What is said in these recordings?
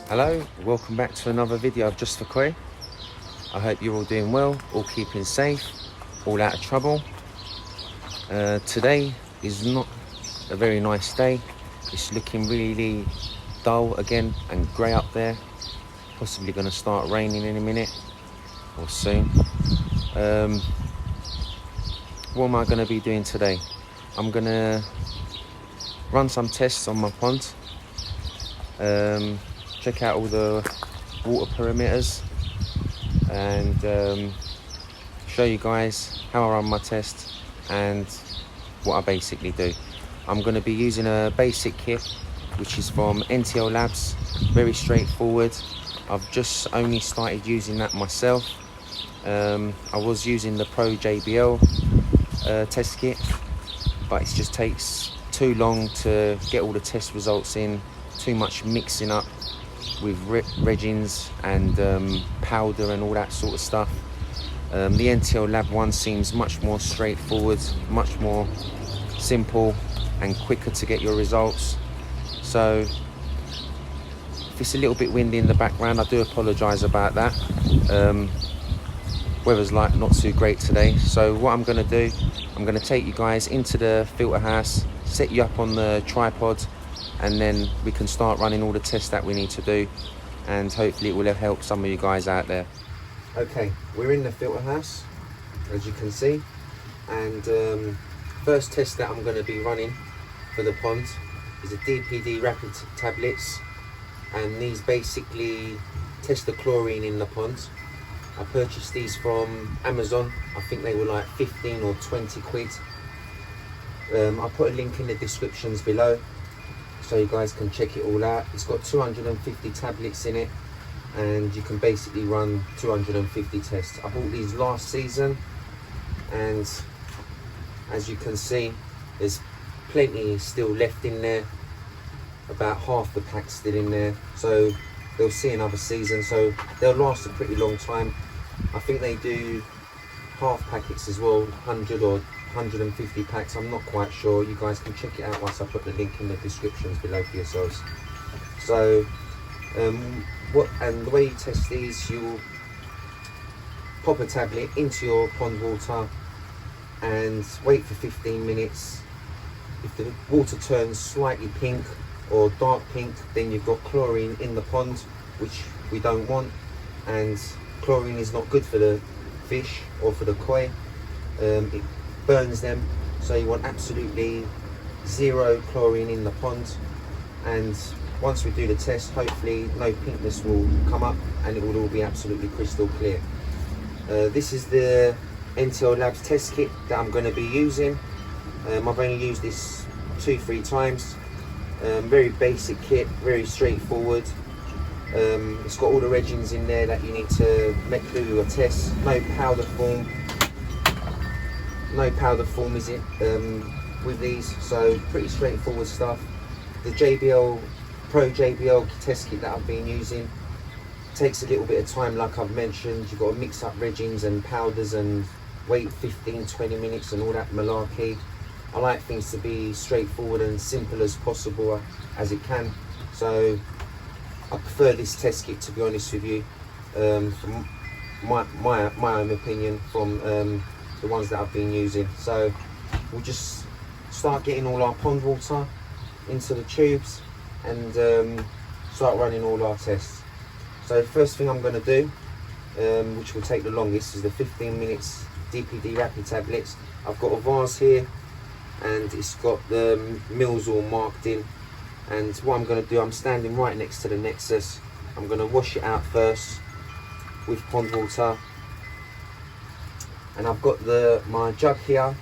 Hello, welcome back to another video of Just for Koi. I hope you're all doing well, all keeping safe, all out of trouble. Today is not a very nice day. It's looking really dull again and grey up there. Possibly going to start raining in a minute or soon. What am I going to be doing today? I'm going to run some tests on my pond. Check out all the water parameters and show you guys how I run my test and what I basically do. I'm going to be using a basic kit which is from Ntlabs, very straightforward. I've just only started using that myself. I was using the Pro JBL test kit, but it just takes too long to get all the test results in, too much mixing up with regins and powder and all that sort of stuff. The Ntlabs one seems much more straightforward, much more simple and quicker to get your results. So if it's a little bit windy in the background, I do apologise about that. Weather's like not too great today. So what I'm going to do, I'm going to take you guys into the filter house, set you up on the tripod, and then we can start running all the tests that we need to do, and hopefully it will help some of you guys out there. Okay, we're in the filter house, as you can see, and first test that I'm going to be running for the pond is the DPD Rapid tablets, and these basically test the chlorine in the pond. I purchased these from Amazon. I think they were like 15 or 20 quid. I'll put a link in the descriptions below so you guys can check it all out. It's got 250 tablets in it, and you can basically run 250 tests. I bought these last season, and as you can see, there's plenty still left in there. About half the pack still in there, so they'll see another season, so they'll last a pretty long time. I think they do half packets as well, 100 or 150 packs, I'm not quite sure. You guys can check it out once I put the link in the descriptions below for yourselves. So the way you test these, you will pop a tablet into your pond water and wait for 15 minutes. If the water turns slightly pink or dark pink, then you've got chlorine in the pond, which we don't want, and chlorine is not good for the fish or for the koi. It burns them, so you want absolutely zero chlorine in the pond. And once we do the test, hopefully no pinkness will come up and it will all be absolutely crystal clear. This is the Ntlabs test kit that I'm going to be using. I've only used this 2-3 times. Very basic kit, very straightforward. It's got all the regins in there that you need to do your tests. No powder form is it with these, so pretty straightforward stuff. The Pro JBL test kit that I've been using takes a little bit of time, like I've mentioned. You've got to mix up regins and powders and wait 15-20 minutes and all that malarkey. I like things to be straightforward and simple as possible as it can, so I prefer this test kit, to be honest with you, from my own opinion, from the ones that I've been using. So we'll just start getting all our pond water into the tubes and start running all our tests. So first thing I'm going to do, which will take the longest, is the 15 minutes DPD Rapid tablets. I've got a vase here and it's got the mils all marked in, and what I'm going to do, I'm standing right next to the nexus. I'm going to wash it out first with pond water, and I've got my jug here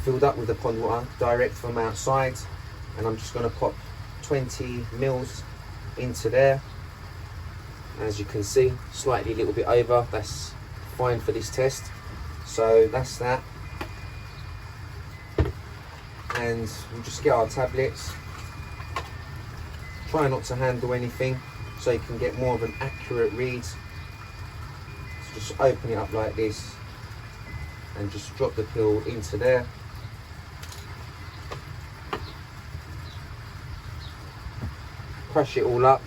filled up with the pond water direct from outside, and I'm just going to pop 20 mils into there. As you can see, slightly a little bit over, that's fine for this test. So that's that, and we'll just get our tablets. Try not to handle anything so you can get more of an accurate read. So just open it up like this and just drop the pill into there. Crush it all up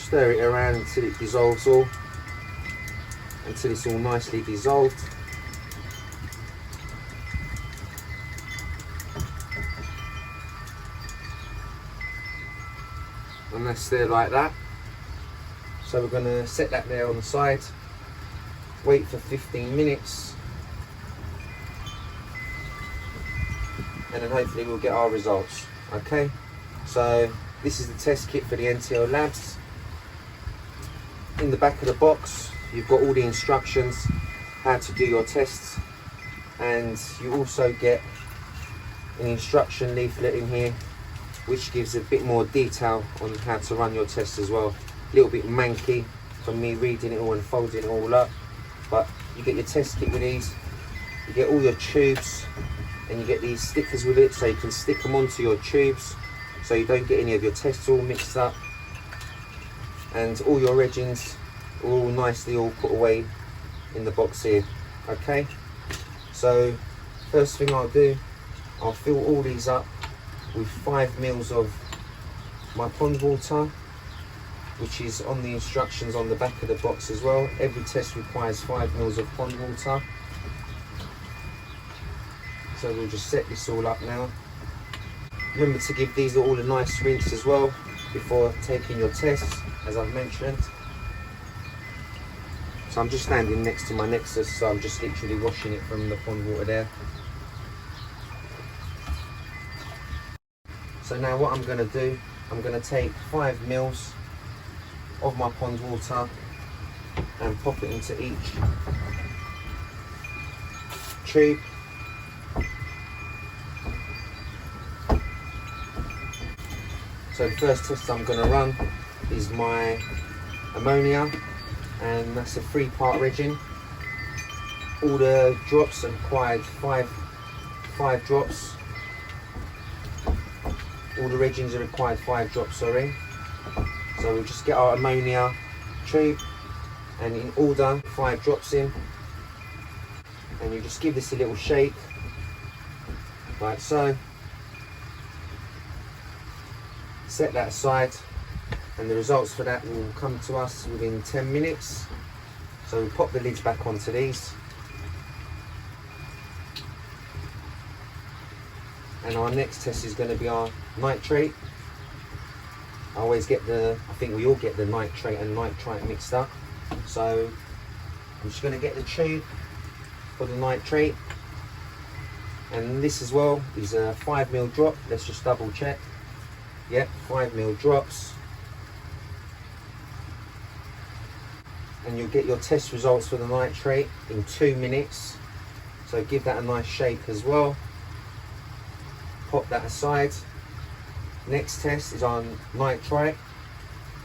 stir it around until it dissolves all, until it's all nicely dissolved. And that's there like that. So we're going to set that there on the side, wait for 15 minutes, and then hopefully we'll get our results. Okay, so this is the test kit for the Ntlabs. In the back of the box you've got all the instructions how to do your tests, and you also get an instruction leaflet in here which gives a bit more detail on how to run your tests as well. A little bit manky from me reading it all and folding it all up, but you get your test kit with these, you get all your tubes, and you get these stickers with it so you can stick them onto your tubes so you don't get any of your tests all mixed up, and all your reagents are all nicely all put away in the box here. Okay, so first thing I'll do, I'll fill all these up with 5 mils of my pond water, which is on the instructions on the back of the box as well. Every test requires 5 mils of pond water. So we'll just set this all up now. Remember to give these all a nice rinse as well before taking your tests, as I've mentioned. So I'm just standing next to my Nexus, so I'm just literally washing it from the pond water there. So now what I'm going to do, I'm going to take 5 mils of my pond water and pop it into each tube. So the first test I'm going to run is my ammonia, and that's a 3-part reagent. All the drops are required 5 drops. All the reagents are required 5 drops, sorry. So we'll just get our ammonia tube, and in order 5 drops in, and you just give this a little shake like so. Set that aside, and the results for that will come to us within 10 minutes. So we'll pop the lids back onto these, and our next test is going to be our nitrate. I always get I think we all get the nitrate and nitrite mixed up. So I'm just going to get the tube for the nitrate, and this as well is a 5 ml drop. Let's just double check. Yep, 5 ml drops. And you'll get your test results for the nitrate in 2 minutes. So give that a nice shake as well. Pop that aside. Next test is on nitrite,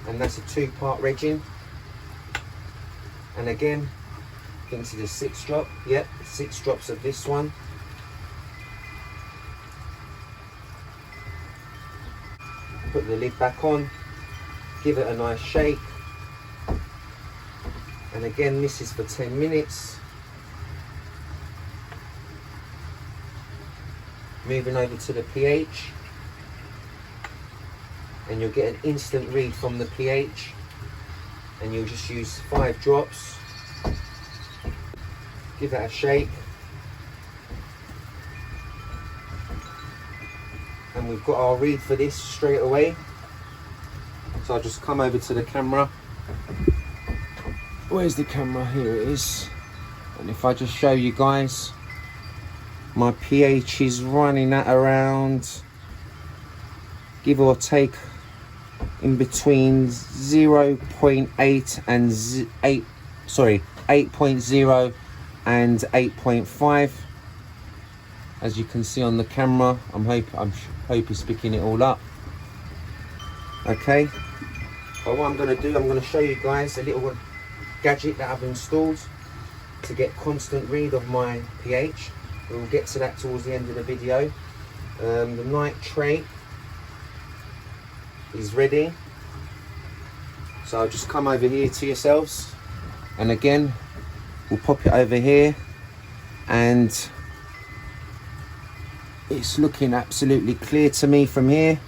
and that's a 2-part reagent. And again, I think this is a 6 drop. Yep, 6 drops of this one. Put the lid back on, give it a nice shake, and again this is for 10 minutes. Moving over to the pH, and you'll get an instant read from the pH, and you'll just use 5 drops. Give that a shake, and we've got our read for this straight away. So I'll just come over to the camera. Where's the camera? Here it is. And if I just show you guys, my pH is running at around, give or take, in between 0.8 and 8.0 and 8.5. As you can see on the camera, I hope it's picking it all up. Okay, but what I'm going to do, I'm going to show you guys a little gadget that I've installed to get constant read of my pH. We'll get to that towards the end of the video. The nitrate is ready, so I'll just come over here to yourselves, and again we'll pop it over here, and it's looking absolutely clear to me from here.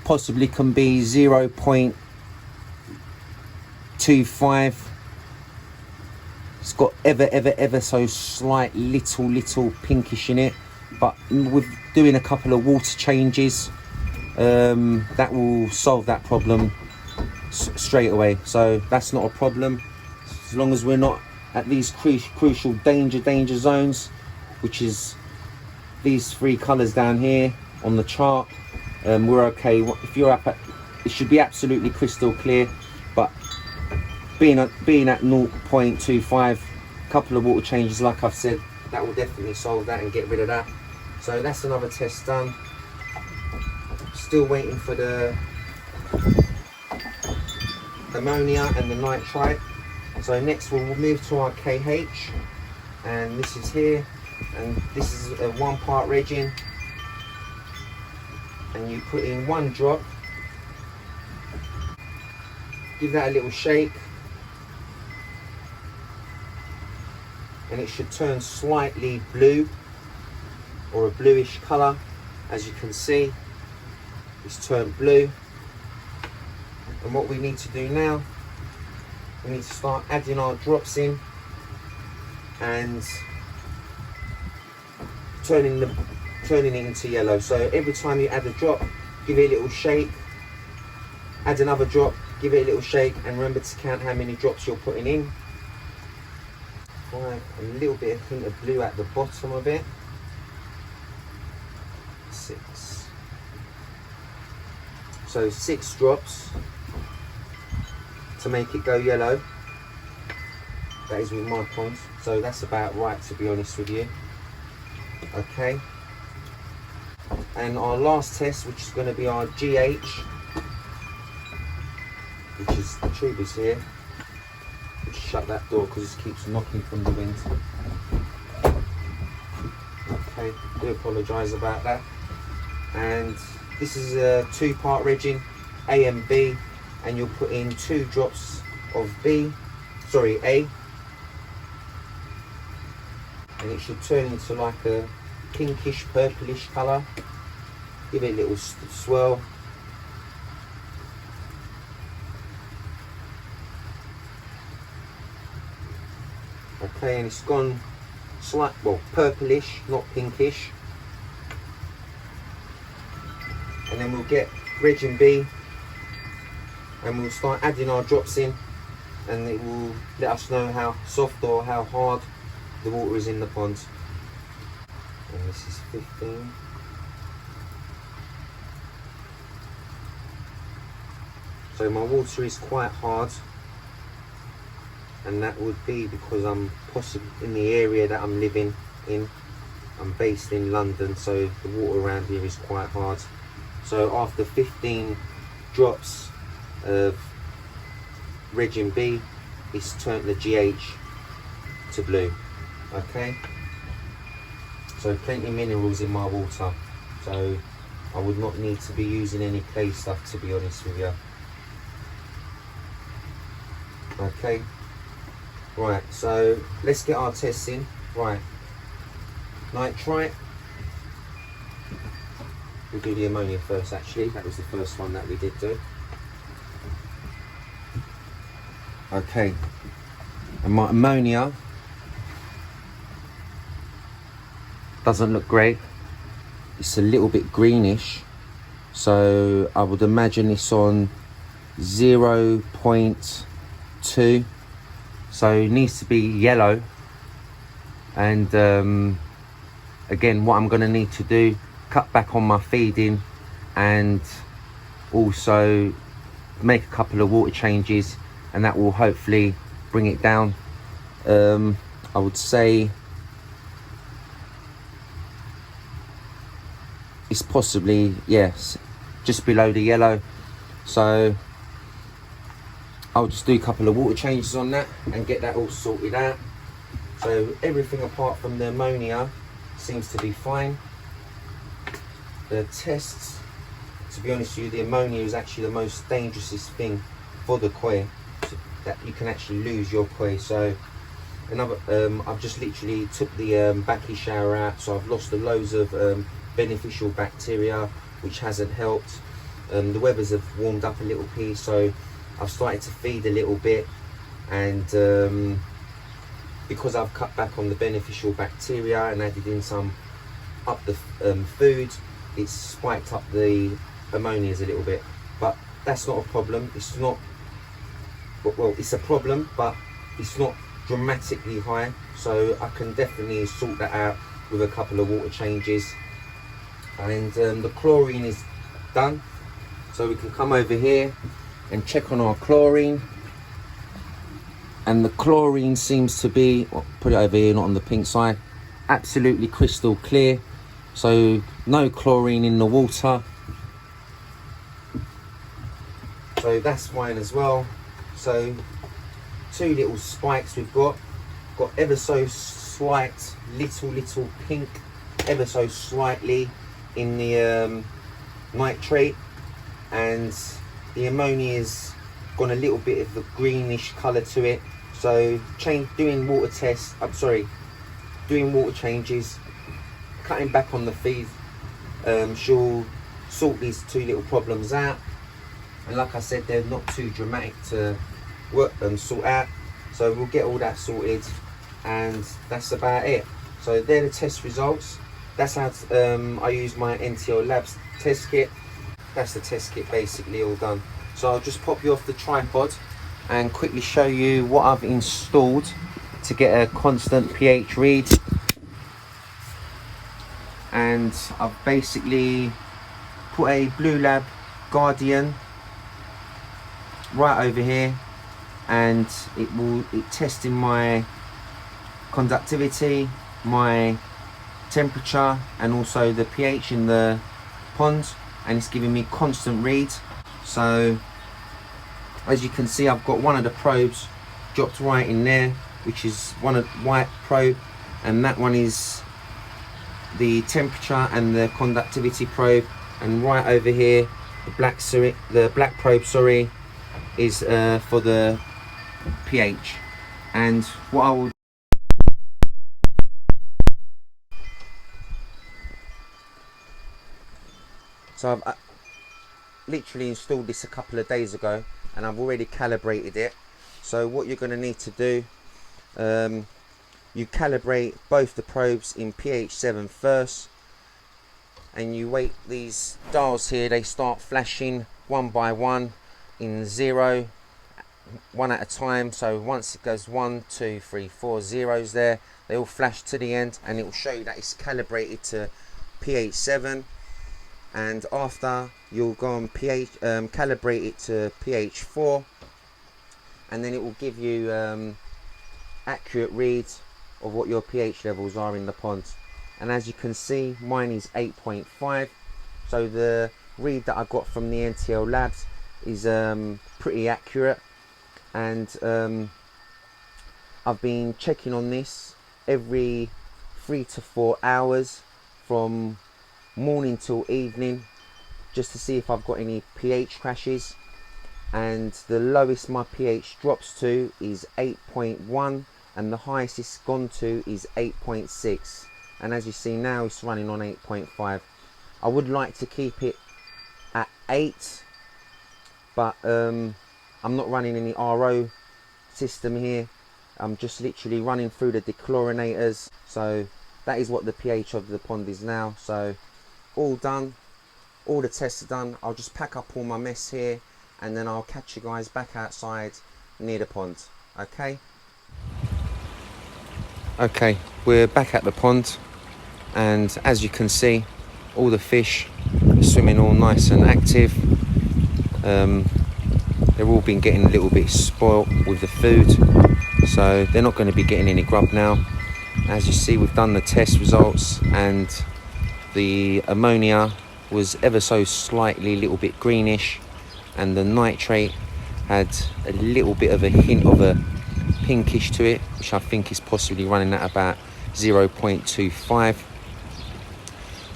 possibly can be 0.25. It's got ever so slight little pinkish in it, but with doing a couple of water changes, that will solve that problem straight away. So that's not a problem, as long as we're not at these crucial danger zones, which is these 3 colors down here on the chart. We're okay. If you're up at, it should be absolutely crystal clear, but being at 0.25, couple of water changes, like I've said, that will definitely solve that and get rid of that. So that's another test done. Still waiting for the ammonia and the nitrite. So next we'll move to our KH, and this is here, and this is a 1 part resin, and you put in 1 drop, give that a little shake, and it should turn slightly blue, or a bluish colour. As you can see, it's turned blue. And what we need to do now, we need to start adding our drops in and turning it into yellow. So every time you add a drop, give it a little shake, add another drop, give it a little shake, and remember to count how many drops you're putting in. A little bit of hint of blue at the bottom of it. 6. So 6 drops to make it go yellow. That is with my pond, so that's about right, to be honest with you. Okay. And our last test, which is going to be our GH, which is the tube is here. Just shut that door because it keeps knocking from the wind. Okay, do apologise about that. And this is a 2 part resin, A and B, and you'll put in 2 drops of A, and it should turn into like a pinkish purplish colour. Give it a little swirl. Okay, and it's gone purplish, not pinkish. And then we'll get resin B, and we'll start adding our drops in, and it will let us know how soft or how hard the water is in the pond. And this is 15. So my water is quite hard, and that would be because I'm possibly in the area that I'm living in. I'm based in London, so the water around here is quite hard. So after 15 drops of resin B, it's turned the GH to blue. Okay, so plenty of minerals in my water, so I would not need to be using any clay stuff, to be honest with you. Okay, right, so let's get our tests in. Right, nitrite, we'll do the ammonia first. Actually, that was the first one that we did do. Okay, and my ammonia doesn't look great. It's a little bit greenish, so I would imagine it's on 0.2, so it needs to be yellow. And again, what I'm going to need to do, cut back on my feeding and also make a couple of water changes, and that will hopefully bring it down. I would say it's possibly, yes, just below the yellow. So I'll just do a couple of water changes on that and get that all sorted out. So everything apart from the ammonia seems to be fine. The tests, to be honest with you, the ammonia is actually the most dangerous thing for the koi, so that you can actually lose your koi. So another, I've just literally took the Baki shower out, so I've lost loads of beneficial bacteria, which hasn't helped. The weathers have warmed up a little piece, so I've started to feed a little bit, and because I've cut back on the beneficial bacteria and added in some up the food, it's spiked up the ammonias a little bit, but that's not a problem. It's not, well, it's a problem, but it's not dramatically high, so I can definitely sort that out with a couple of water changes. And the chlorine is done, so we can come over here and check on our chlorine. And the chlorine seems to be, well, put it over here, not on the pink side, absolutely crystal clear, so no chlorine in the water, so that's fine as well. So 2 little spikes we've got ever so slight little pink, ever so slightly in the nitrate, and the ammonia's gone a little bit of a greenish colour to it. So doing water changes, cutting back on the feed, she'll sort these 2 little problems out. And like I said, they're not too dramatic to work and sort out, so we'll get all that sorted, and that's about it. So they're the test results. That's how I use my Ntlabs test kit. That's the test kit basically all done. So I'll just pop you off the tripod and quickly show you what I've installed to get a constant pH read. And I've basically put a Bluelabs Guardian right over here, and it testing my conductivity, my temperature, and also the pH in the pond, and it's giving me constant reads. So as you can see, I've got one of the probes dropped right in there, which is one of white probe, and that one is the temperature and the conductivity probe, and right over here the black probe is for the pH. And what I will so I've literally installed this a couple of days ago, and I've already calibrated it. So what you're going to need to do, you calibrate both the probes in pH 7 first, and you wait. These dials here, they start flashing one by one in 0, one at a time. So once it goes 1, 2, 3, 4 zeros there, they all flash to the end, and it will show you that it's calibrated to pH 7. And after, you'll go on calibrate it to pH 4, and then it will give you accurate reads of what your pH levels are in the pond. And as you can see, mine is 8.5, so the read that I got from the Ntlabs is pretty accurate. And I've been checking on this every 3 to 4 hours from morning till evening, just to see if I've got any pH crashes. And the lowest my pH drops to is 8.1, and the highest it's gone to is 8.6, and as you see now, it's running on 8.5. I would like to keep it at 8, but I'm not running any RO system here. I'm just literally running through the dechlorinators. So that is what the pH of the pond is now. So all done, all the tests are done. I'll just pack up all my mess here, and then I'll catch you guys back outside near the pond. Okay, we're back at the pond, and as you can see, all the fish are swimming all nice and active. They've all been getting a little bit spoilt with the food, so they're not going to be getting any grub now. As you see, we've done the test results, and the ammonia was ever so slightly a little bit greenish, and the nitrate had a little bit of a hint of a pinkish to it, which I think is possibly running at about 0.25.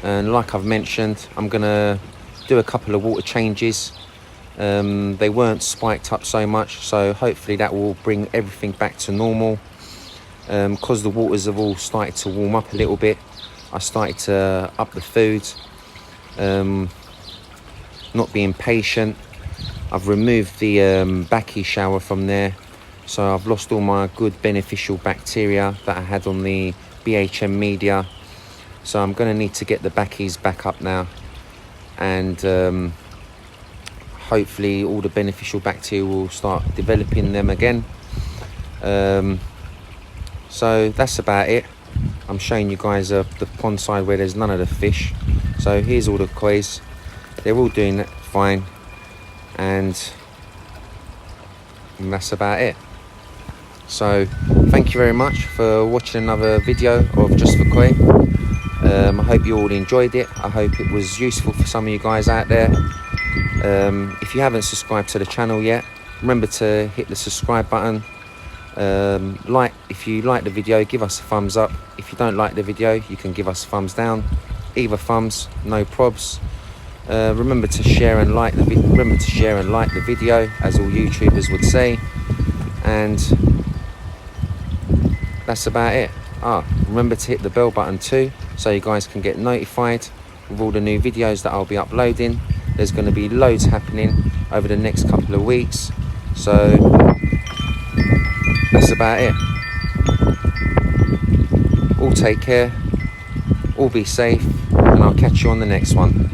And like I've mentioned, I'm gonna do a couple of water changes. They weren't spiked up so much, so hopefully that will bring everything back to normal. Because the waters have all started to warm up a little bit, I started to up the food. not being patient. I've removed the Backy shower from there, so I've lost all my good beneficial bacteria that I had on the BHM media. So I'm going to need to get the Backies back up now, and hopefully all the beneficial bacteria will start developing them again. So that's about it. I'm showing you guys the pond side where there's none of the fish. So here's all the koi's. They're all doing that fine, and that's about it. So thank you very much for watching another video of Just for Koi. I hope you all enjoyed it. I hope it was useful for some of you guys out there. If you haven't subscribed to the channel yet, remember to hit the subscribe button. If you like the video, give us a thumbs up. If you don't like the video, you can give us a thumbs down. Either thumbs, no probs. Remember to share and like the video, as all YouTubers would say. And that's about it. Remember to hit the bell button too, so you guys can get notified with all the new videos that I'll be uploading. There's going to be loads happening over the next couple of weeks, so that's about it. All take care, all be safe, and I'll catch you on the next one.